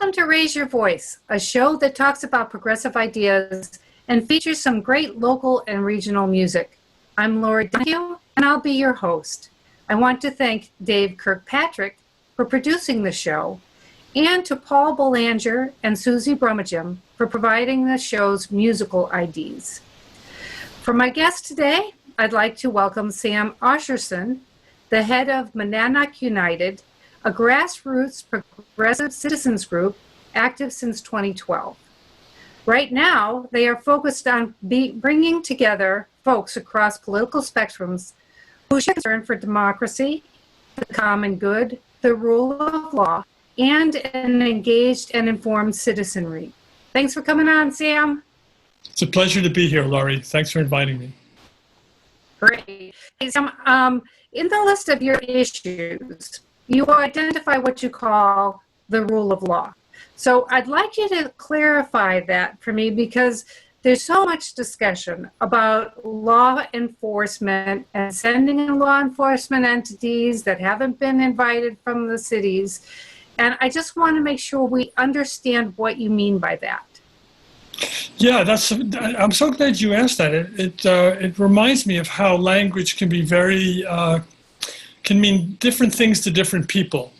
Welcome to Raise Your Voice, a show that talks about progressive ideas and features some great local and regional music. I'm Lori Donahue, and I'll be your host. I want to thank Dave Kirkpatrick for producing the show, and to Paul Belanger and Susie Brummagem for providing the show's musical IDs. For my guest today, I'd like to welcome Sam Osherson, the head of Monadnock United, a grassroots progressive citizens group active since 2012. Right now, they are focused on bringing together folks across political spectrums who share concern for democracy, the common good, the rule of law, and an engaged and informed citizenry. Thanks for coming on, Sam. It's a pleasure to be here, Laurie. Thanks for inviting me. Great. Hey, Sam, in the list of your issues, you identify what you call the rule of law. So I'd like you to clarify that for me, because there's so much discussion about law enforcement and sending in law enforcement entities that haven't been invited from the cities. And I just want to make sure we understand what you mean by that. Yeah, I'm so glad you asked that. It reminds me of how language can be can mean different things to different people.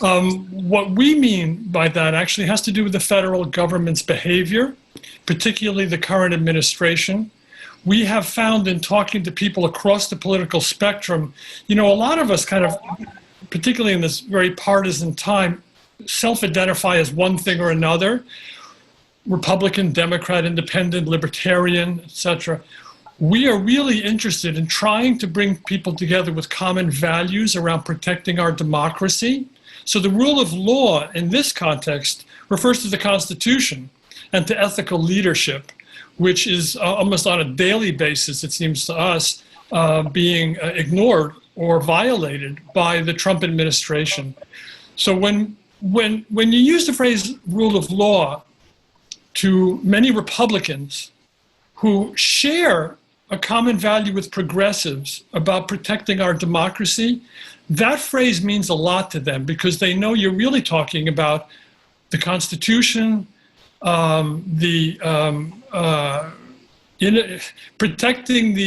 What we mean by that actually has to do with the federal government's behavior, particularly the current administration. We have found in talking to people across the political spectrum, a lot of us kind of, particularly in this very partisan time, self-identify as one thing or another: Republican, Democrat, Independent, Libertarian, etc. We are really interested in trying to bring people together with common values around protecting our democracy. So the rule of law in this context refers to the Constitution and to ethical leadership, which is almost on a daily basis, it seems to us, being ignored or violated by the Trump administration. So when you use the phrase rule of law to many Republicans who share a common value with progressives about protecting our democracy, that phrase means a lot to them, because they know you're really talking about the Constitution, protecting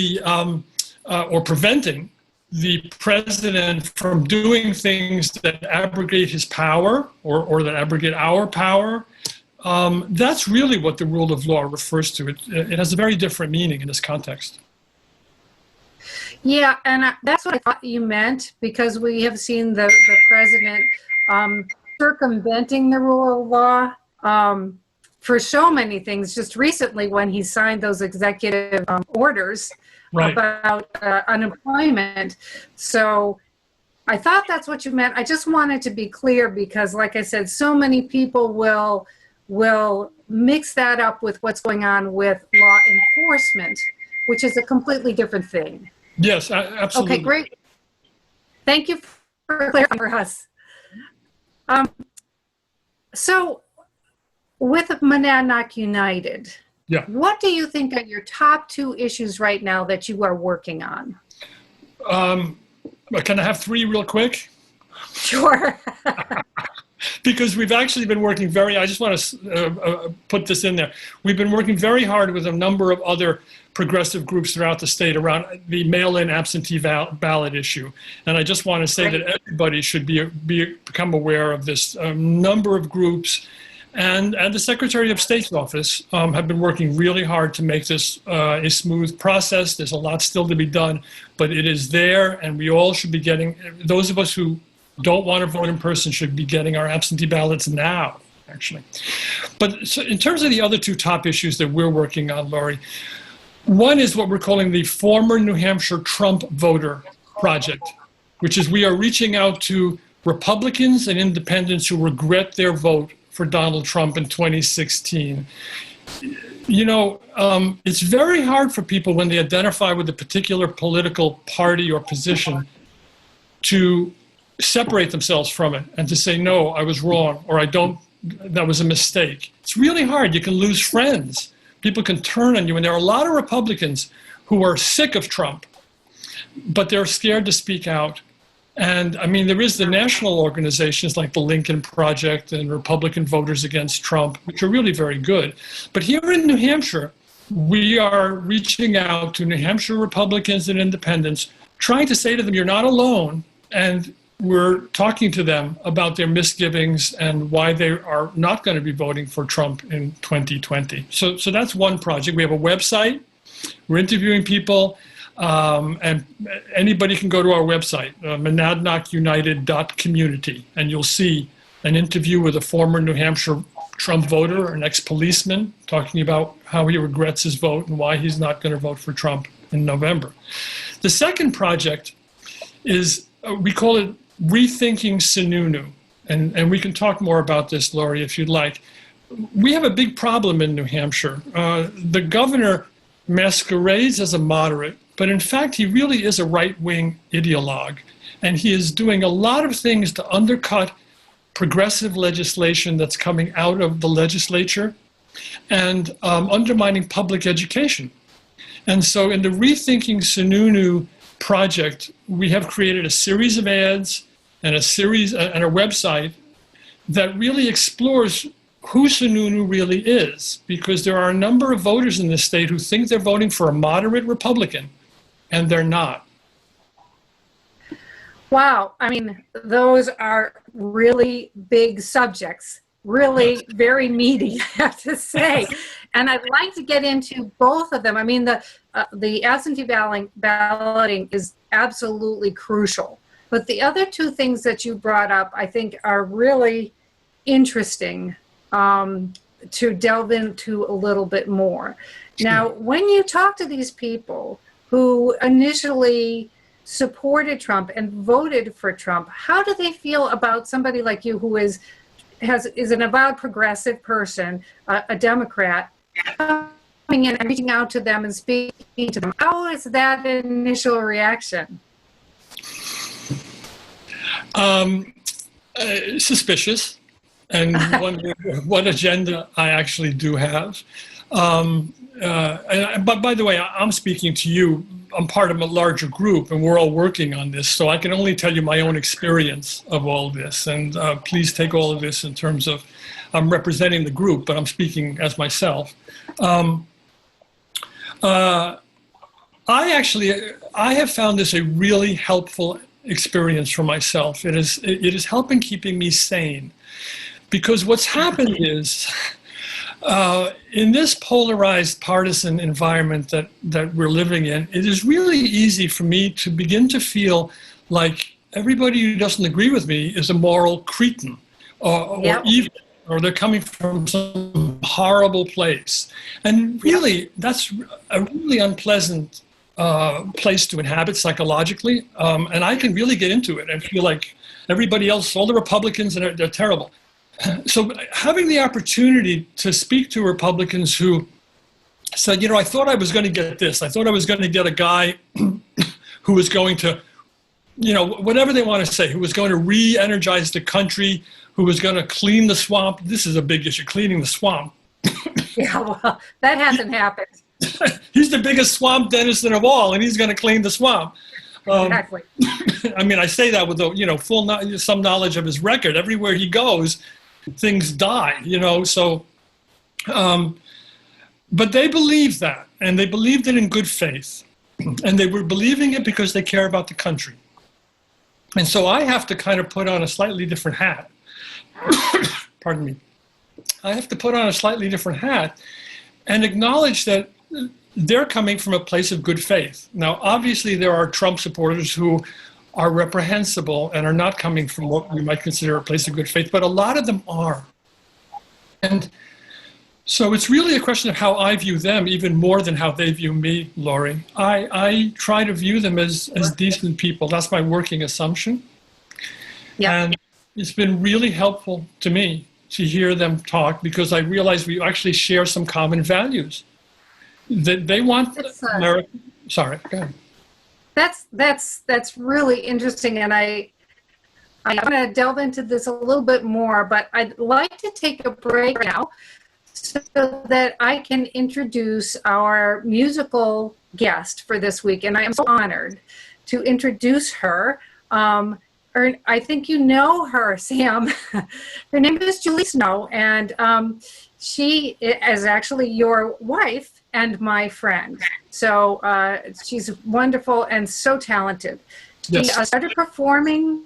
or preventing the president from doing things that abrogate his power or that abrogate our power. That's really what the rule of law refers to. It has a very different meaning in this context. Yeah, and that's what I thought you meant, because we have seen the president circumventing the rule of law for so many things. Just recently, when he signed those executive orders about unemployment. So I thought that's what you meant. I just wanted to be clear, because like I said, so many people will mix that up with what's going on with law enforcement, which is a completely different thing. Yes, absolutely. Okay, great. Thank you for clarifying for us. So with Monadnock United, what do you think are your top two issues right now that you are working on? Can I have three real quick? Sure. Because we've actually been working I just want to put this in there. We've been working very hard with a number of other progressive groups throughout the state around the mail-in absentee ballot issue. And I just want to say that everybody should become aware of this. Number of groups and the Secretary of State's office have been working really hard to make this a smooth process. There's a lot still to be done, but it is there, and we all should be getting, those of us who don't want to vote in person should be getting our absentee ballots now, actually. But so in terms of the other two top issues that we're working on, Laurie, one is what we're calling the Former New Hampshire Trump Voter Project, which is we are reaching out to Republicans and independents who regret their vote for Donald Trump in 2016. It's very hard for people when they identify with a particular political party or position to separate themselves from it and to say, no, I was wrong, or that was a mistake. It's really hard. You can lose friends. People can turn on you. And there are a lot of Republicans who are sick of Trump, but they're scared to speak out. And I mean, there is the national organizations like the Lincoln Project and Republican Voters Against Trump, which are really very good. But here in New Hampshire, we are reaching out to New Hampshire Republicans and independents, trying to say to them, you're not alone. And we're talking to them about their misgivings and why they are not going to be voting for Trump in 2020. So that's one project. We have a website. We're interviewing people. And anybody can go to our website, monadnockunited.community, and you'll see an interview with a former New Hampshire Trump voter, an ex-policeman, talking about how he regrets his vote and why he's not going to vote for Trump in November. The second project is, we call it Rethinking Sununu. And we can talk more about this, Laurie, if you'd like. We have a big problem in New Hampshire. The governor masquerades as a moderate, but in fact, he really is a right-wing ideologue. And he is doing a lot of things to undercut progressive legislation that's coming out of the legislature and undermining public education. And so in the Rethinking Sununu project, we have created a series of ads and a website that really explores who Sununu really is, because there are a number of voters in this state who think they're voting for a moderate Republican, and they're not. Wow. I mean, those are really big subjects, really very meaty, I have to say. And I'd like to get into both of them. I mean, the absentee balloting is absolutely crucial. But the other two things that you brought up, I think, are really interesting to delve into a little bit more. Now, when you talk to these people who initially supported Trump and voted for Trump, how do they feel about somebody like you who is an avowed progressive person, a Democrat, coming in and reaching out to them and speaking to them? How is that initial reaction? Suspicious, and wondering what agenda I actually do have. But by the way, I'm speaking to you. I'm part of a larger group, and we're all working on this. So I can only tell you my own experience of all this. And please take all of this in terms of I'm representing the group, but I'm speaking as myself. I have found this a really helpful experience for myself. It is helping keeping me sane, because what's happened is in this polarized partisan environment that we're living in, it is really easy for me to begin to feel like everybody who doesn't agree with me is a moral cretin or evil, or they're coming from some horrible place. And really, that's a really unpleasant place to inhabit psychologically. And I can really get into it and feel like everybody else, all the Republicans, and they're terrible. So having the opportunity to speak to Republicans who said, I thought I was going to get this. I thought I was going to get a guy who was going to, whatever they want to say, who was going to re-energize the country, who was going to clean the swamp. This is a big issue, cleaning the swamp. Yeah, well, that hasn't happened. He's the biggest swamp denizen of all, and he's going to clean the swamp. Exactly. I mean, I say that with some knowledge of his record. Everywhere he goes, things die, so, but they believed that, and they believed it in good faith, and they were believing it because they care about the country. And so I have to kind of put on a slightly different hat. Pardon me. I have to put on a slightly different hat and acknowledge that they're coming from a place of good faith. Now, obviously, there are Trump supporters who are reprehensible and are not coming from what we might consider a place of good faith, but a lot of them are. And so it's really a question of how I view them, even more than how they view me, Laurie. I try to view them as decent people. That's my working assumption. Yeah. And it's been really helpful to me to hear them talk, because I realize we actually share some common values. That they want America. Sorry, go ahead. That's really interesting, and I want to delve into this a little bit more, but I'd like to take a break now so that I can introduce our musical guest for this week, and I am so honored to introduce her. I think you know her, Sam. Her name is Julie Snow, and she is actually your wife and my friend. So she's wonderful and so talented. She Yes. started performing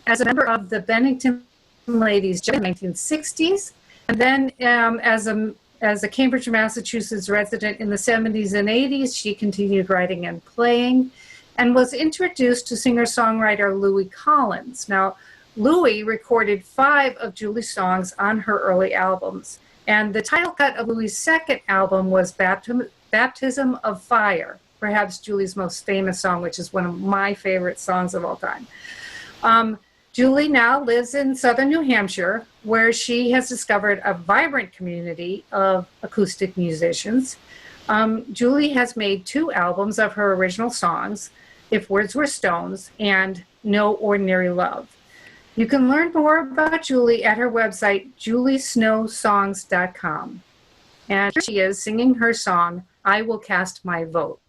as a member of the Bennington Ladies in the 1960s, and then as a Cambridge, Massachusetts resident in the 70s and 80s, she continued writing and playing, and was introduced to singer-songwriter Louis Collins. Now, Louis recorded 5 of Julie's songs on her early albums, and the title cut of Louis' second album was Baptism of Fire, perhaps Julie's most famous song, which is one of my favorite songs of all time. Julie now lives in southern New Hampshire, where she has discovered a vibrant community of acoustic musicians. Julie has made 2 albums of her original songs, If Words Were Stones and No Ordinary Love. You can learn more about Julie at her website, juliesnowsongs.com. And here she is singing her song, I Will Cast My Vote.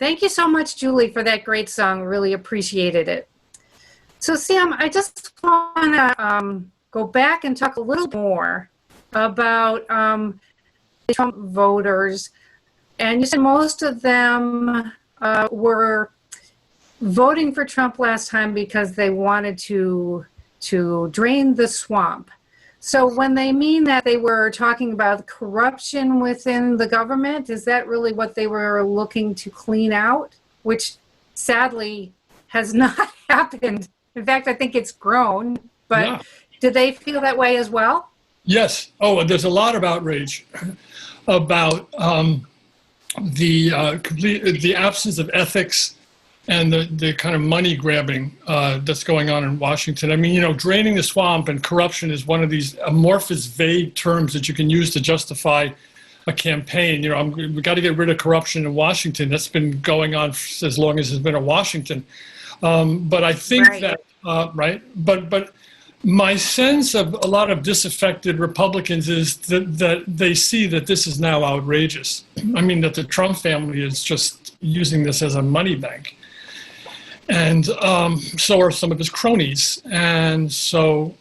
Thank you so much, Julie, for that great song. Really appreciated it. So, Sam, I just want to go back and talk a little more about the Trump voters. And you said most of them were voting for Trump last time because they wanted to drain the swamp. So when they mean that, they were talking about corruption within the government, is that really what they were looking to clean out? Which sadly has not happened. In fact, I think it's grown. But yeah. Did they feel that way as well? Yes. Oh, there's a lot of outrage about the absence of ethics and the kind of money grabbing that's going on in Washington. I mean, you know, draining the swamp and corruption is one of these amorphous, vague terms that you can use to justify a campaign. You know, we got to get rid of corruption in Washington. That's been going on as long as there's been a Washington. But I think that, right? But my sense of a lot of disaffected Republicans is that they see that this is now outrageous. I mean, that the Trump family is just using this as a money bank. And so are some of his cronies. And so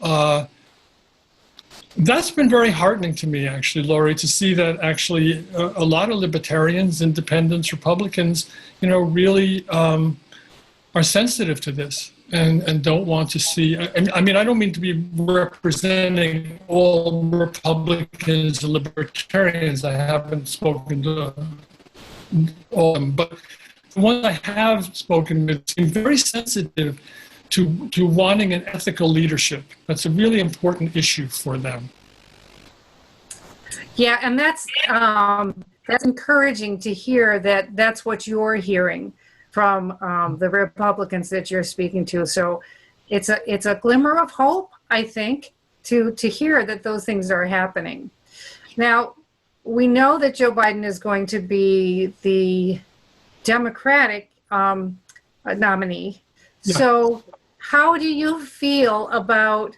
That's been very heartening to me, actually, Laurie, to see that actually a lot of libertarians, independents, Republicans, really are sensitive to this and don't want to see. I mean, I don't mean to be representing all Republicans and libertarians. I haven't spoken to all of them, but the ones I have spoken with seem very sensitive to wanting an ethical leadership. That's a really important issue for them. Yeah, and that's encouraging to hear that that's what you're hearing from the Republicans that you're speaking to. So it's a glimmer of hope, I think, to hear that those things are happening. Now, we know that Joe Biden is going to be the Democratic nominee. Yeah. So how do you feel about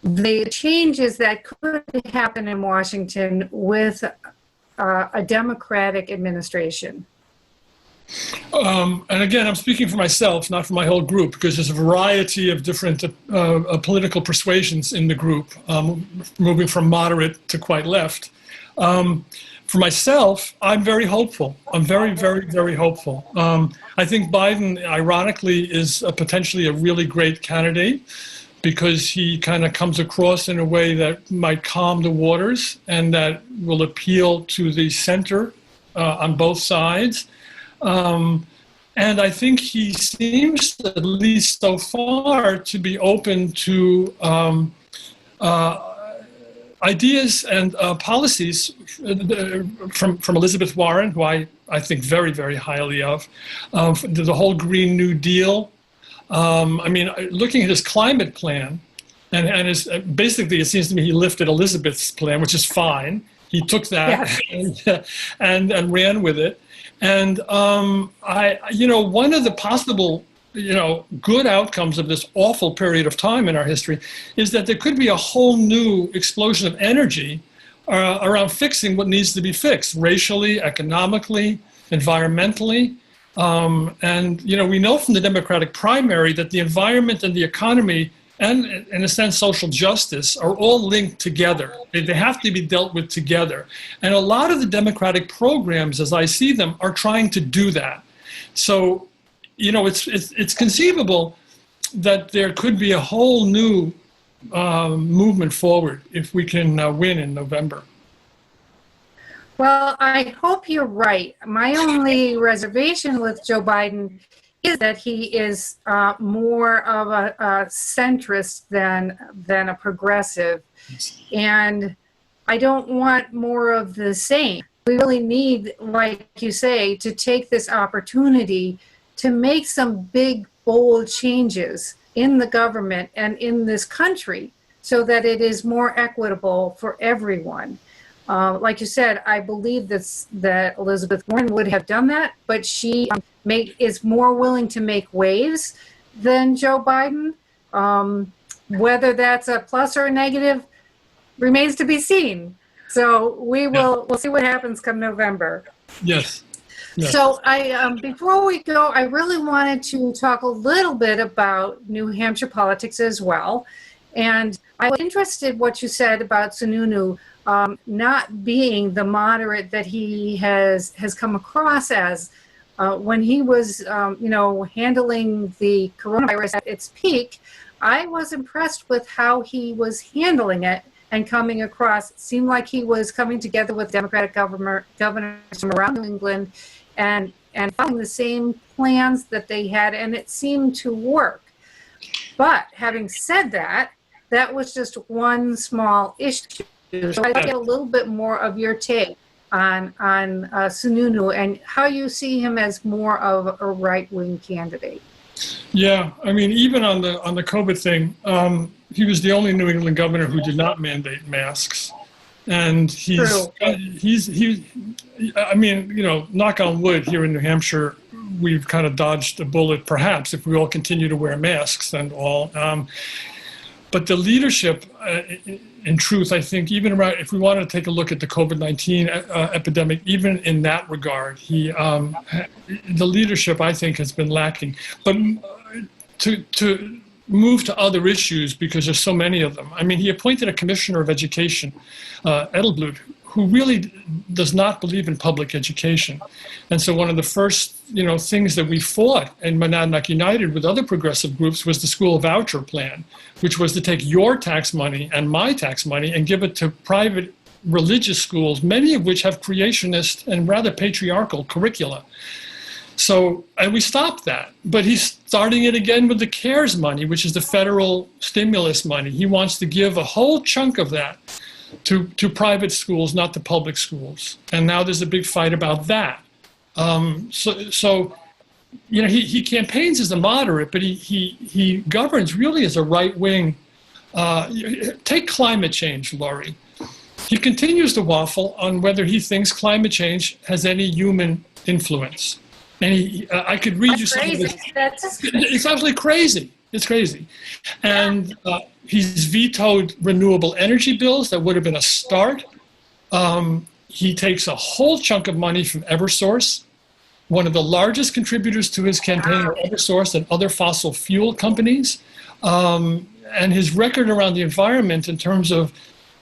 the changes that could happen in Washington with a Democratic administration? And again, I'm speaking for myself, not for my whole group, because there's a variety of different political persuasions in the group, moving from moderate to quite left. For myself, I'm very hopeful. I'm very, very, very hopeful. I think Biden, ironically, is potentially a really great candidate because he kind of comes across in a way that might calm the waters and that will appeal to the center on both sides. And I think he seems, at least so far, to be open to ideas and policies from Elizabeth Warren, who I think very, very highly of, the whole Green New Deal. I mean, looking at his climate plan, and his, basically it seems to me he lifted Elizabeth's plan, which is fine. He took that and ran with it. And one of the possible, good outcomes of this awful period of time in our history is that there could be a whole new explosion of energy around fixing what needs to be fixed, racially, economically, environmentally. And we know from the Democratic primary that the environment and the economy and, in a sense, social justice are all linked together. They have to be dealt with together. And a lot of the Democratic programs, as I see them, are trying to do that. So, it's conceivable that there could be a whole new movement forward if we can win in November. Well, I hope you're right. My only reservation with Joe Biden is that he is more of a centrist than a progressive. And I don't want more of the same. We really need, like you say, to take this opportunity to make some big, bold changes in the government and in this country so that it is more equitable for everyone. Like you said, I believe that Elizabeth Warren would have done that, but she is more willing to make waves than Joe Biden. Whether that's a plus or a negative remains to be seen. So we'll see what happens come November. Yes. Yes. So before we go, I really wanted to talk a little bit about New Hampshire politics as well. And I was interested what you said about Sununu not being the moderate that he has come across as when he was, handling the coronavirus at its peak. I was impressed with how he was handling it and coming across. It seemed like he was coming together with Democratic governors from around New England and following the same plans that they had, and it seemed to work. But having said that, that was just one small issue. So I'd get a little bit more of your take on Sununu and how you see him as more of a right-wing candidate. Yeah, I mean, even on the COVID thing, he was the only New England governor who did not mandate masks, and knock on wood, here in New Hampshire, we've kind of dodged a bullet, perhaps, if we all continue to wear masks and all. But the leadership, in truth, I think, even around, if we want to take a look at the COVID-19 epidemic, even in that regard, the leadership, I think, has been lacking. But to move to other issues because there's so many of them. I mean, he appointed a commissioner of education, Edelblut, who really does not believe in public education. And so one of the first, things that we fought in Monadnock United with other progressive groups was the school voucher plan, which was to take your tax money and my tax money and give it to private religious schools, many of which have creationist and rather patriarchal curricula. So, and we stopped that, but he's starting it again with the CARES money, which is the federal stimulus money. He wants to give a whole chunk of that to private schools, not to public schools. And now there's a big fight about that. He campaigns as a moderate, but he governs really as a right-wing. Take climate change, Laurie. He continues to waffle on whether he thinks climate change has any human influence. And I could read you some of this. It's absolutely crazy. It's crazy. And he's vetoed renewable energy bills. That would have been a start. He takes a whole chunk of money from Eversource, one of the largest contributors to his campaign are Osherson and other fossil fuel companies. And his record around the environment in terms of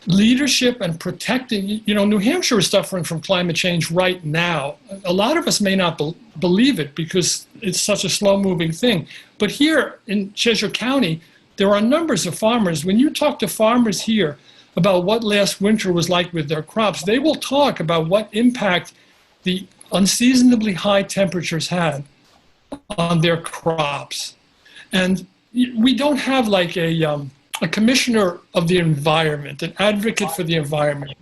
leadership and protecting, New Hampshire is suffering from climate change right now. A lot of us may not believe it because it's such a slow-moving thing. But here in Cheshire County, there are numbers of farmers. When you talk to farmers here about what last winter was like with their crops, they will talk about what impact the unseasonably high temperatures had on their crops. And we don't have like a commissioner of the environment, an advocate for the environment.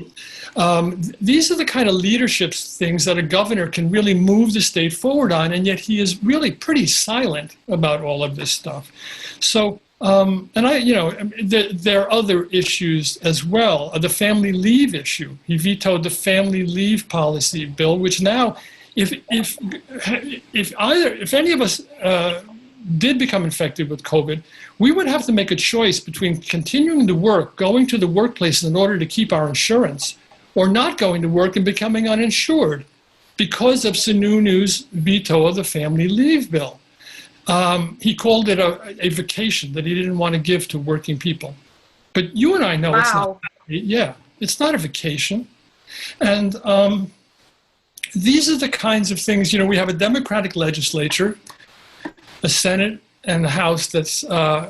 These are the kind of leadership things that a governor can really move the state forward on, and yet he is really pretty silent about all of this stuff. So, there are other issues as well. The family leave issue. He vetoed the family leave policy bill, which now, if any of us did become infected with COVID, we would have to make a choice between continuing to work, going to the workplace in order to keep our insurance, or not going to work and becoming uninsured because of Sununu's veto of the family leave bill. He called it a vacation that he didn't want to give to working people. But you and I know it's not. Yeah, it's not a vacation. And these are the kinds of things, we have a Democratic legislature, a Senate and a House that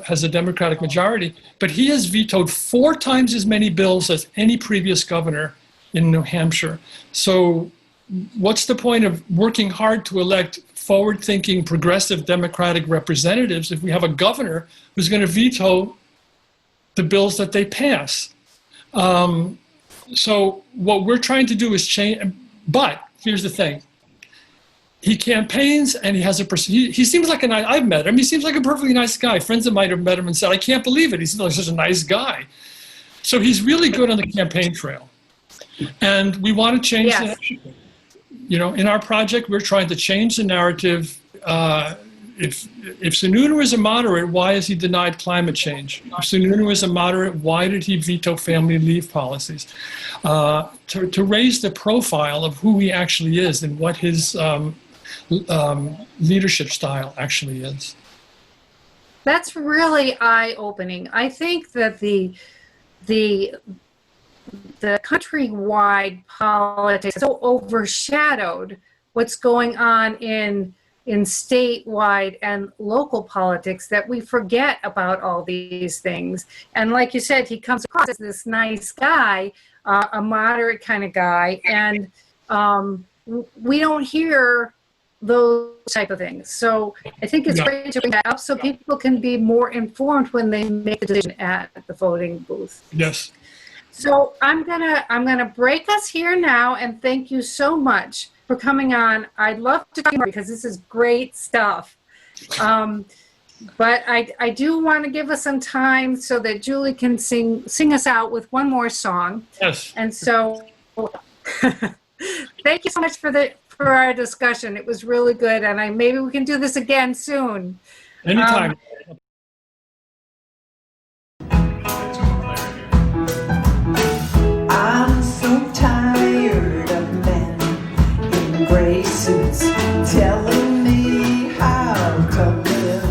has a Democratic majority, but he has vetoed 4 times as many bills as any previous governor in New Hampshire. So what's the point of working hard to elect forward-thinking, progressive Democratic representatives if we have a governor who's going to veto the bills that they pass? So what we're trying to do is change, but here's the thing. He campaigns and he has he seems like I've met him, he seems like a perfectly nice guy. Friends of mine have met him and said, I can't believe it. He seems like such a nice guy. So he's really good on the campaign trail. And we want to change the narrative. In our project, we're trying to change the narrative. If Sununu is a moderate, why is he denied climate change? If Sununu is a moderate, why did he veto family leave policies? To raise the profile of who he actually is and what his leadership style actually is. That's really eye-opening. I think that the countrywide politics so overshadowed what's going on in statewide and local politics that we forget about all these things. And like you said, he comes across as this nice guy, a moderate kind of guy, and we don't hear those type of things. So I think it's great to bring that up so people can be more informed when they make the decision at the voting booth. Yes. So I'm gonna break us here now, and thank you so much for coming on. I'd love to talk more because this is great stuff. But I do want to give us some time so that Julie can sing us out with one more song. Yes. And so thank you so much for our discussion. It was really good, and maybe we can do this again soon. Anytime. I'm so tired of men in gray suits telling me how to live.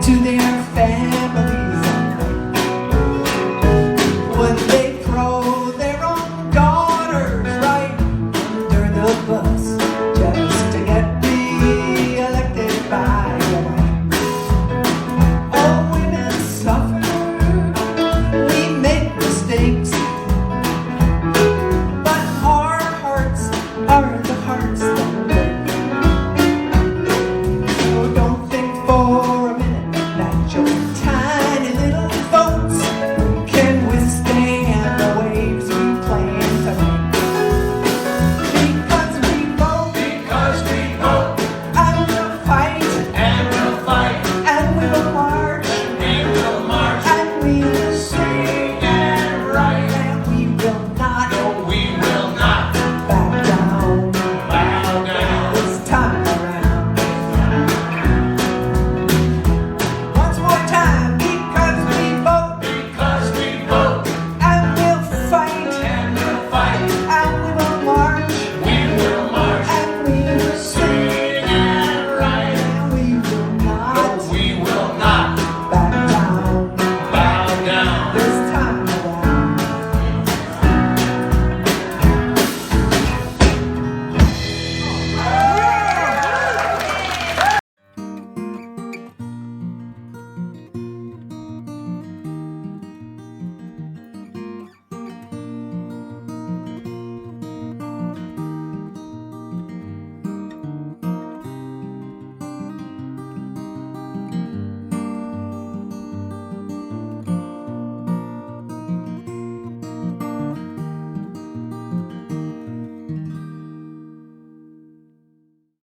to their families at night? Would they throw their own daughters right under the bus just to get re-elected by the right? Oh, women suffer, we make mistakes, but our hearts are the hearts that break. So don't think for a minute that your time